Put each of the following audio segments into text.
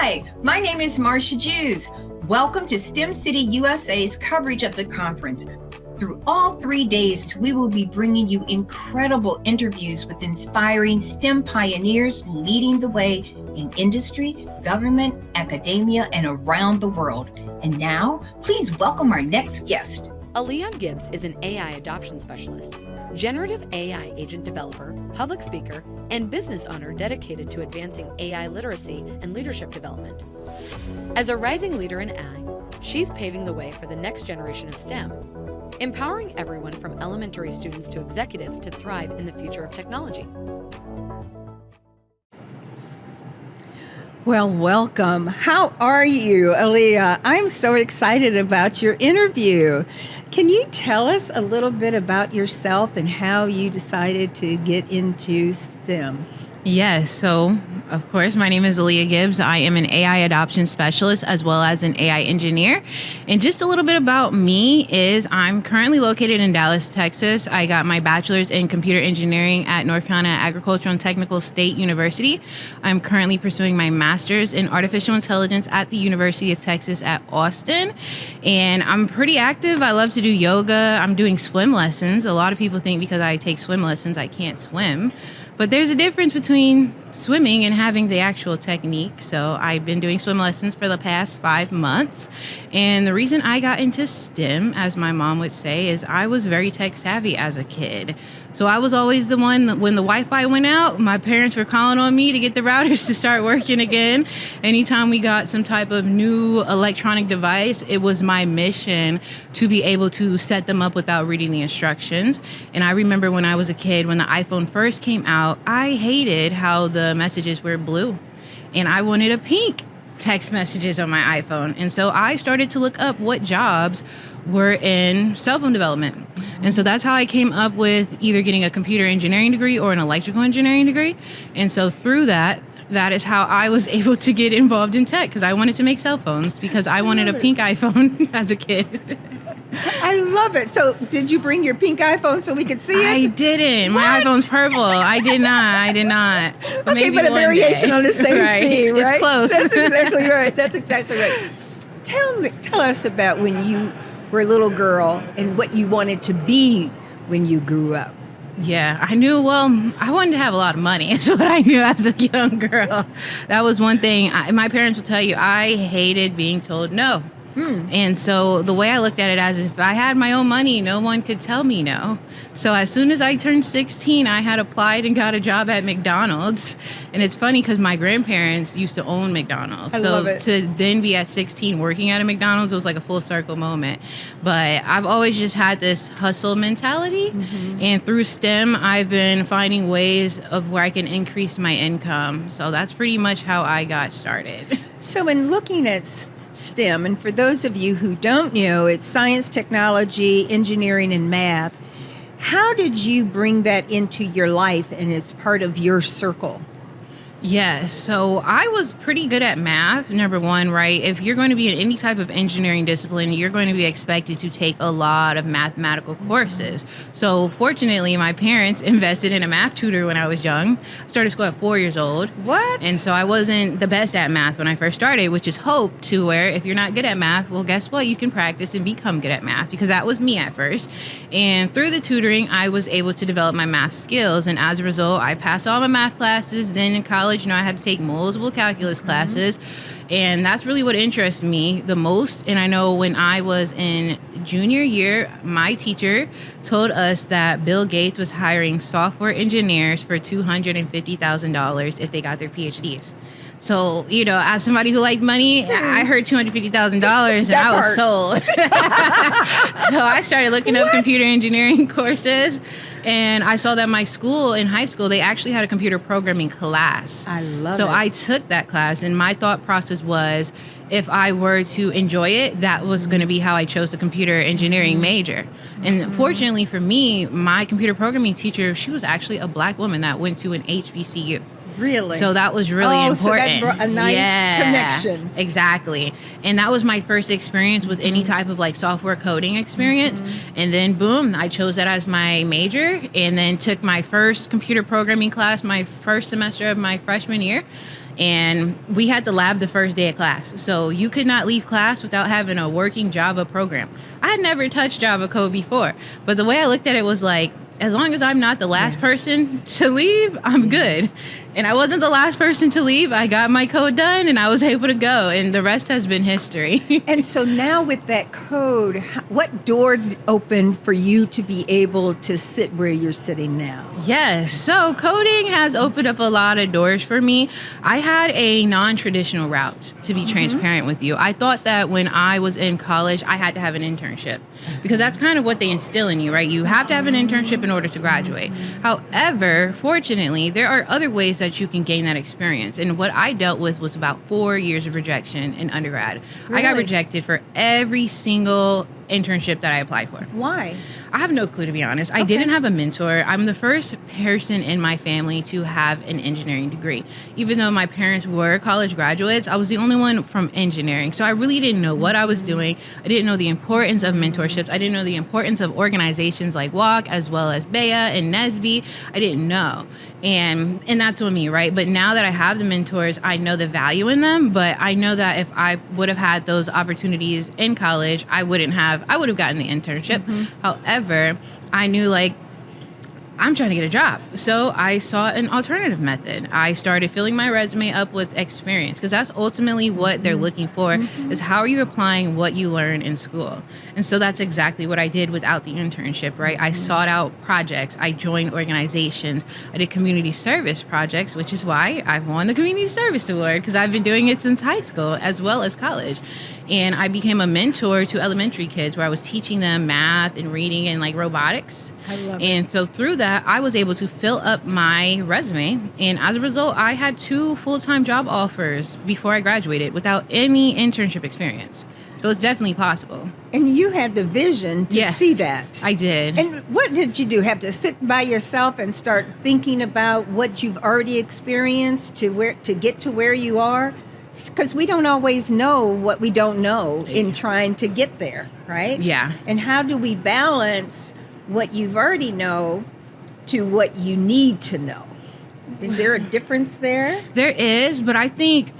Hi, my name is Marcia Jews. Welcome to STEM City USA's coverage of the conference. Through all 3 days, we will be bringing you incredible interviews with inspiring STEM pioneers leading the way in industry, government, academia, and around the world. And now, please welcome our next guest. Aliyah Gibbs is an AI adoption specialist, generative AI agent developer, public speaker, and business owner dedicated to advancing AI literacy and leadership development. As a rising leader in AI, she's paving the way for the next generation of STEM, empowering everyone from elementary students to executives to thrive in the future of technology. Well, welcome. How are you, Aliyah? I'm so excited about your interview. Can you tell us a little bit about yourself and how you decided to get into STEM? Yes. So, of course, my name is Aliyah Gibbs. I am an AI adoption specialist as well as an AI engineer. And just a little bit about me is I'm currently located in Dallas, Texas. I got my bachelor's in computer engineering at North Carolina Agricultural and Technical State University. I'm currently pursuing my master's in artificial intelligence at the University of Texas at Austin. And I'm pretty active. I love to do yoga. I'm doing swim lessons. A lot of people think because I take swim lessons, I can't swim. But there's a difference between swimming and having the actual technique. So I've been doing swim lessons for the past 5 months. And the reason I got into STEM, as my mom would say, is I was very tech savvy as a kid. So I was always the one that when the Wi-Fi went out, my parents were calling on me to get the routers to start working again. Anytime we got some type of new electronic device, it was my mission to be able to set them up without reading the instructions. And I remember when I was a kid, when the iPhone first came out, I hated how the messages were blue. And I wanted a pink text messages on my iPhone. And so I started to look up what jobs were in cell phone development. And so that's how I came up with either getting a computer engineering degree or an electrical engineering degree. And so through that is how I was able to get involved in tech, because I wanted to make cell phones because I wanted a pink iPhone as a kid. I love it. So did you bring your pink iPhone so we could see it? I didn't. My iPhone's purple. I did not. But okay, maybe but a variation day. on the same right. theme, right? It's close. That's exactly right. Tell us about when you were a little girl and what you wanted to be when you grew up. Yeah, I wanted to have a lot of money. Is what I knew as a young girl. That was one thing. My parents will tell you, I hated being told no. And so the way I looked at it as if I had my own money, no one could tell me no. So as soon as I turned 16, I had applied and got a job at McDonald's. And it's funny because my grandparents used to own McDonald's. I love it. To then be at 16 working at a McDonald's, it was like a full circle moment. But I've always just had this hustle mentality. And through STEM, I've been finding ways of where I can increase my income. So that's pretty much how I got started. So in looking at STEM, and for those of you who don't know, it's science, technology, engineering, and math. How did you bring that into your life and as part of your circle? Yes. So I was pretty good at math, number one, right? If you're going to be in any type of engineering discipline, you're going to be expected to take a lot of mathematical courses. So fortunately, my parents invested in a math tutor when I was young. I started school at 4 years old. What? And so I wasn't the best at math when I first started, which is hope to where if you're not good at math, well, guess what? You can practice and become good at math, because that was me at first. And through the tutoring, I was able to develop my math skills. And as a result, I passed all my math classes. Then in college, I had to take multiple calculus classes, and that's really what interests me the most. And I know when I was in junior year, my teacher told us that Bill Gates was hiring software engineers for $250,000 if they got their PhDs. So, as somebody who liked money, I heard $250,000 and I was sold. So I started looking up computer engineering courses, and I saw that my school in high school, they actually had a computer programming class. I love it. So I took that class, and my thought process was, if I were to enjoy it, that was going to be how I chose the computer engineering major. And fortunately for me, my computer programming teacher, she was actually a Black woman that went to an HBCU. Really? So that was really important. So that brought a nice connection. Exactly. And that was my first experience with any type of software coding experience. And then boom, I chose that as my major, and then took my first computer programming class my first semester of my freshman year. and we had the lab the first day of class. So you could not leave class without having a working Java program. I had never touched Java code before, but the way I looked at it was like, as long as I'm not the last person to leave, I'm good. And I wasn't the last person to leave. I got my code done and I was able to go, and the rest has been history. And so now with that code, what door opened for you to be able to sit where you're sitting now? Yes, so coding has opened up a lot of doors for me. I had a non-traditional route, to be transparent with you. I thought that when I was in college, I had to have an internship, because that's kind of what they instill in you, right? You have to have an internship in order to graduate. However, fortunately, there are other ways that you can gain that experience. And what I dealt with was about 4 years of rejection in undergrad. Really? I got rejected for every single internship that I applied for. Why? I have no clue, to be honest. I didn't have a mentor. I'm the first person in my family to have an engineering degree. Even though my parents were college graduates, I was the only one from engineering. So I really didn't know what I was doing. I didn't know the importance of mentorships. I didn't know the importance of organizations like WOC, as well as BEA and NSBE. I didn't know. And that's on me, right? But now that I have the mentors, I know the value in them. But I know that if I would have had those opportunities in college, I would have gotten the internship. However, I knew, like, I'm trying to get a job. So I sought an alternative method. I started filling my resume up with experience, because that's ultimately what they're looking for, is how are you applying what you learn in school? And so that's exactly what I did without the internship, right? I sought out projects. I joined organizations. I did community service projects, which is why I've won the Community Service Award, because I've been doing it since high school as well as college. And I became a mentor to elementary kids, where I was teaching them math and reading and like robotics. I love it. And so through that, I was able to fill up my resume. And as a result, I had 2 full-time job offers before I graduated without any internship experience. So it's definitely possible. And you had the vision to see that. I did. And what did you do? Have to sit by yourself and start thinking about what you've already experienced to get to where you are? Because we don't always know what we don't know in trying to get there, right? Yeah. And how do we balance what you've already know to what you need to know? Is there a difference there? There is, but I think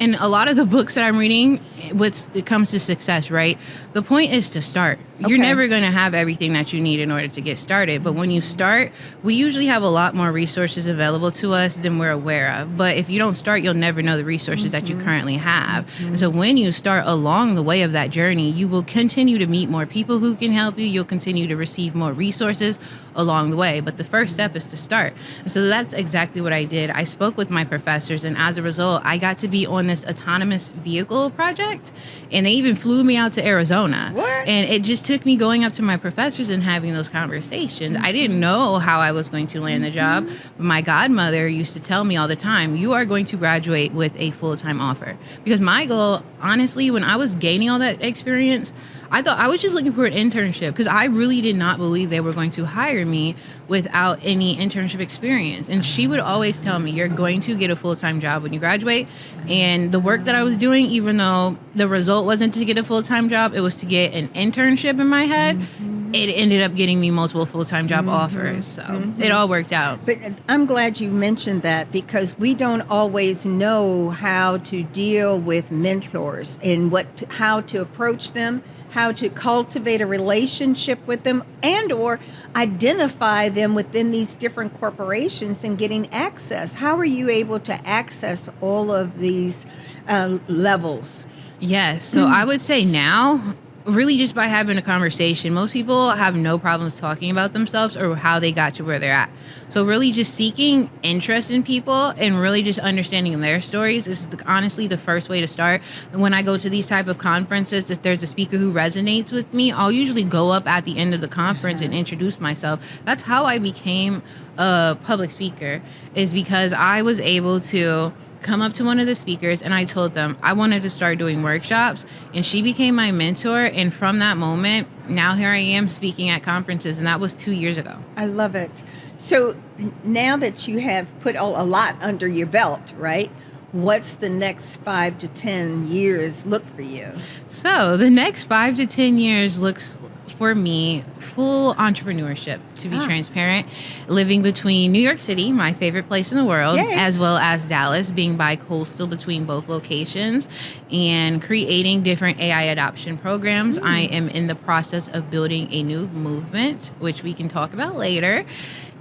in a lot of the books that I'm reading, when it comes to success, right? The point is to start. You're never going to have everything that you need in order to get started. But when you start, we usually have a lot more resources available to us than we're aware of. But if you don't start, you'll never know the resources that you currently have. And so when you start along the way of that journey, you will continue to meet more people who can help you. You'll continue to receive more resources along the way. But the first step is to start. And so that's exactly what I did. I spoke with my professors, and as a result, I got to be on this autonomous vehicle project. And they even flew me out to Arizona. What? And it just took me going up to my professors and having those conversations. I didn't know how I was going to land the job, but my godmother used to tell me all the time, you are going to graduate with a full-time offer. Because my goal, honestly, when I was gaining all that experience, I thought I was just looking for an internship, because I really did not believe they were going to hire me without any internship experience. And she would always tell me, you're going to get a full-time job when you graduate. And the work that I was doing, even though the result wasn't to get a full-time job, it was to get an internship in my head. It ended up getting me multiple full-time job offers. So it all worked out. But I'm glad you mentioned that, because we don't always know how to deal with mentors and how to approach them, how to cultivate a relationship with them, and or identify them within these different corporations and getting access. How are you able to access all of these levels? Yes. So I would say now, really just by having a conversation, most people have no problems talking about themselves or how they got to where they're at. So really just seeking interest in people and really just understanding their stories is honestly the first way to start. And when I go to these type of conferences, if there's a speaker who resonates with me, I'll usually go up at the end of the conference and introduce myself. That's how I became a public speaker, is because I was able to come up to one of the speakers and I told them I wanted to start doing workshops, and she became my mentor. And from that moment, now here I am speaking at conferences, and that was 2 years ago. I love it. So now that you have put a lot under your belt, right? What's the next 5 to 10 years look for you? So the next 5 to 10 years looks for me, full entrepreneurship, to be transparent, living between New York City, my favorite place in the world, Yay. as well as Dallas, being bi-coastal between both locations, and creating different AI adoption programs. I am in the process of building a new movement, which we can talk about later,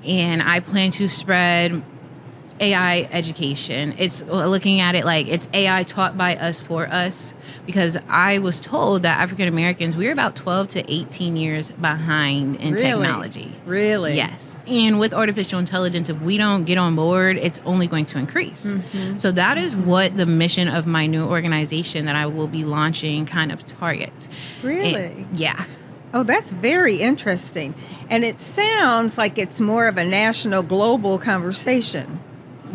and I plan to spread AI education. It's looking at it like it's AI taught by us for us, because I was told that African Americans, we're about 12 to 18 years behind in technology. Really? Yes. And with artificial intelligence, if we don't get on board, it's only going to increase. So that is what the mission of my new organization that I will be launching kind of targets. Really? Yeah. Oh, that's very interesting. And it sounds like it's more of a national, global conversation.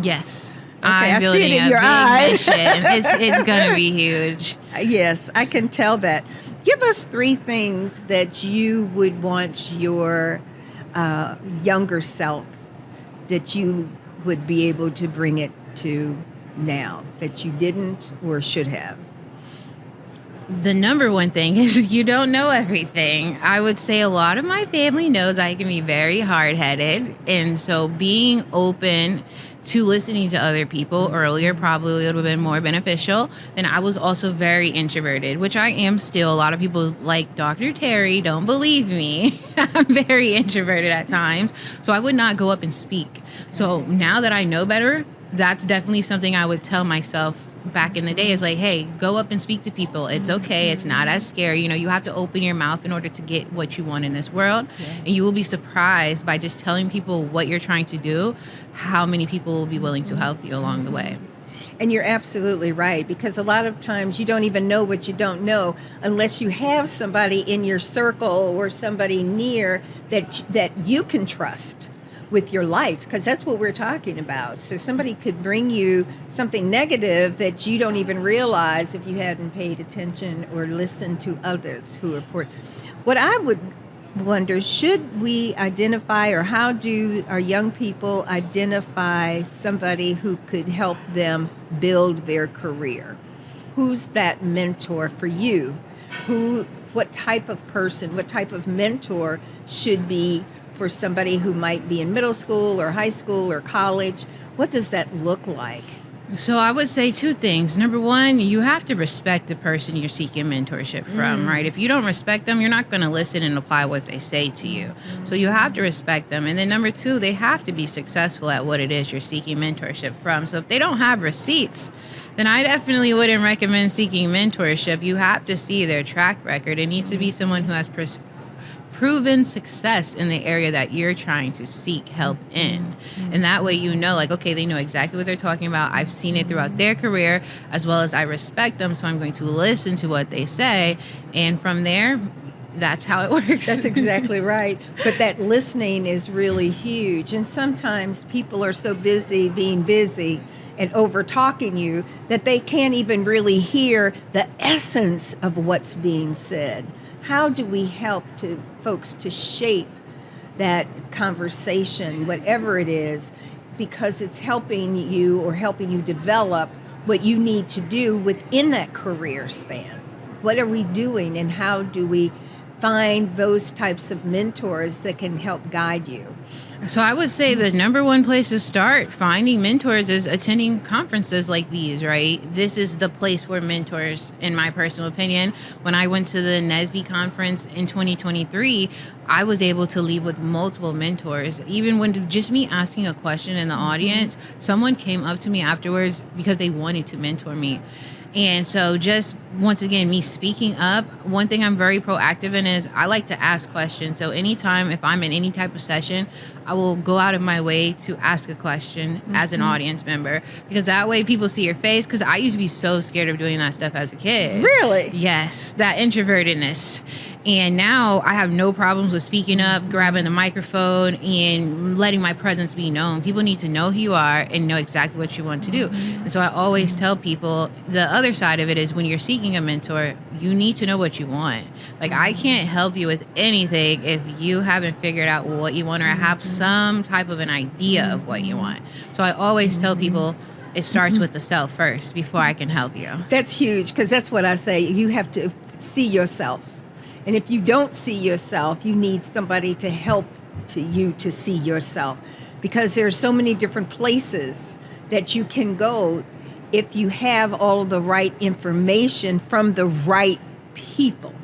Yes. I I'm see building it in a your big eyes. mission. It's going to be huge. Yes, I can tell that. Give us 3 things that you would want your younger self, that you would be able to bring it to now, that you didn't or should have. The number one thing is you don't know everything. I would say a lot of my family knows I can be very hard-headed. And so being open to listening to other people earlier probably would have been more beneficial. And I was also very introverted, which I am still. A lot of people like Dr. Terry don't believe me. I'm very introverted at times. So I would not go up and speak. So now that I know better, that's definitely something I would tell myself back in the day, is like, hey, go up and speak to people. It's okay. It's not as scary. You know, you have to open your mouth in order to get what you want in this world. And you will be surprised by just telling people what you're trying to do, how many people will be willing to help you along the way. And you're absolutely right, because a lot of times you don't even know what you don't know unless you have somebody in your circle or somebody near that you can trust with your life, because that's what we're talking about. So somebody could bring you something negative that you don't even realize if you hadn't paid attention or listened to others who report. What I would wonder, should we identify, or how do our young people identify somebody who could help them build their career? Who's that mentor for you? What type of person, what type of mentor should be for somebody who might be in middle school or high school or college? What does that look like? So I would say 2 things. Number one, you have to respect the person you're seeking mentorship from, right? If you don't respect them, you're not going to listen and apply what they say to you. So you have to respect them. And then number 2, they have to be successful at what it is you're seeking mentorship from. So if they don't have receipts, then I definitely wouldn't recommend seeking mentorship. You have to see their track record. It needs to be someone who has proven success in the area that you're trying to seek help in. And that way, you know, like, okay, they know exactly what they're talking about. I've seen it throughout their career, as well as I respect them. So I'm going to listen to what they say. And from there, that's how it works. That's exactly right. But that listening is really huge. And sometimes people are so busy being busy and over talking you that they can't even really hear the essence of what's being said. How do we help folks to shape that conversation, whatever it is, because it's helping you develop what you need to do within that career span? What are we doing, and how do we find those types of mentors that can help guide you? So I would say the number one place to start finding mentors is attending conferences like these, right? This is the place where mentors, in my personal opinion, when I went to the NSBE conference in 2023, I was able to leave with multiple mentors. Even when just me asking a question in the audience, someone came up to me afterwards because they wanted to mentor me. And so just, once again, me speaking up, one thing I'm very proactive in is I like to ask questions. So anytime, if I'm in any type of session, I will go out of my way to ask a question as an audience member, because that way people see your face, because I used to be so scared of doing that stuff as a kid. Really? Yes, that introvertedness. And now I have no problems with speaking up, grabbing the microphone, and letting my presence be known. People need to know who you are and know exactly what you want to do. And so I always tell people the other side of it is when you're seeking a mentor, you need to know what you want. Like, I can't help you with anything if you haven't figured out what you want or have some type of an idea of what you want. So I always tell people it starts with the self first before I can help you. That's huge, because that's what I say. You have to see yourself And if you don't see yourself, you need somebody to help you to see yourself, because there's so many different places that you can go if you have all the right information from the right people.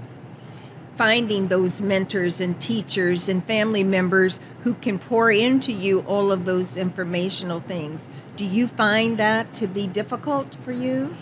Finding those mentors and teachers and family members who can pour into you all of those informational things. Do you find that to be difficult for you?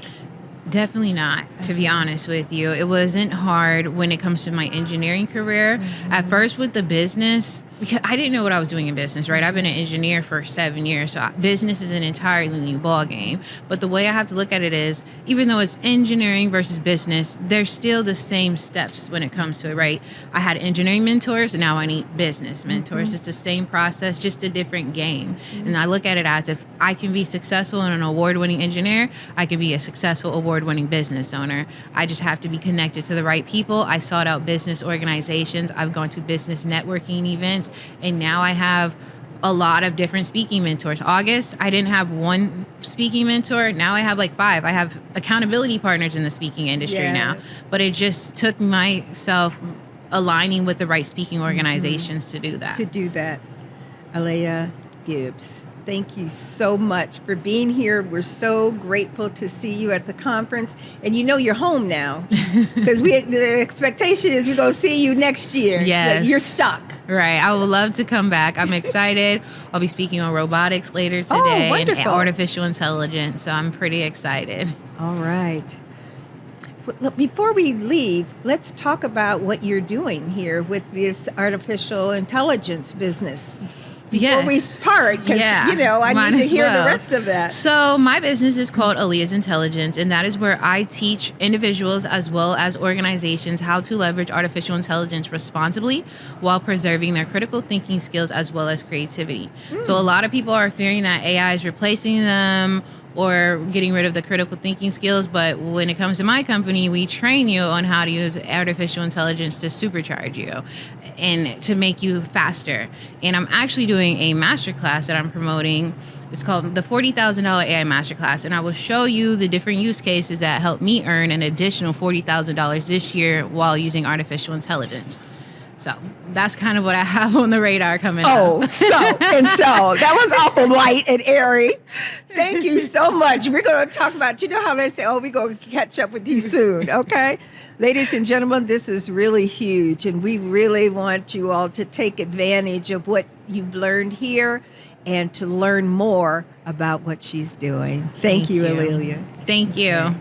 Definitely not, to be honest with you. It wasn't hard when it comes to my engineering career. At first with the business, because I didn't know what I was doing in business, right? I've been an engineer for 7 years, so business is an entirely new ballgame. But the way I have to look at it is, even though it's engineering versus business, there's still the same steps when it comes to it, right? I had engineering mentors, and now I need business mentors. It's the same process, just a different game. And I look at it as, if I can be successful and an award-winning engineer, I can be a successful award-winning business owner. I just have to be connected to the right people. I sought out business organizations. I've gone to business networking events. And now I have a lot of different speaking mentors. August, I didn't have one speaking mentor. Now I have like 5. I have accountability partners in the speaking industry now. But it just took myself aligning with the right speaking organizations to do that. Aliyah Gibbs, thank you so much for being here. We're so grateful to see you at the conference. And you know you're home now, because the expectation is we're going to see you next year. Yes. You're stuck. Right. I would love to come back. I'm excited. I'll be speaking on robotics later today and artificial intelligence. So I'm pretty excited. All right. Before we leave, let's talk about what you're doing here with this artificial intelligence business. Before we part, because, I need to hear the rest of that. So my business is called Aliyah's Intelligence, and that is where I teach individuals as well as organizations how to leverage artificial intelligence responsibly while preserving their critical thinking skills as well as creativity. So a lot of people are fearing that AI is replacing them or getting rid of the critical thinking skills. But when it comes to my company, we train you on how to use artificial intelligence to supercharge you and to make you faster. And I'm actually doing a masterclass that I'm promoting. It's called the $40,000 AI Masterclass, and I will show you the different use cases that help me earn an additional $40,000 this year while using artificial intelligence. So that's kind of what I have on the radar coming up. So that was awful light and airy. Thank you so much. We're going to talk about, how they say, we're going to catch up with you soon, okay? Ladies and gentlemen, this is really huge, and we really want you all to take advantage of what you've learned here and to learn more about what she's doing. Thank you, Aliyah. Thank you.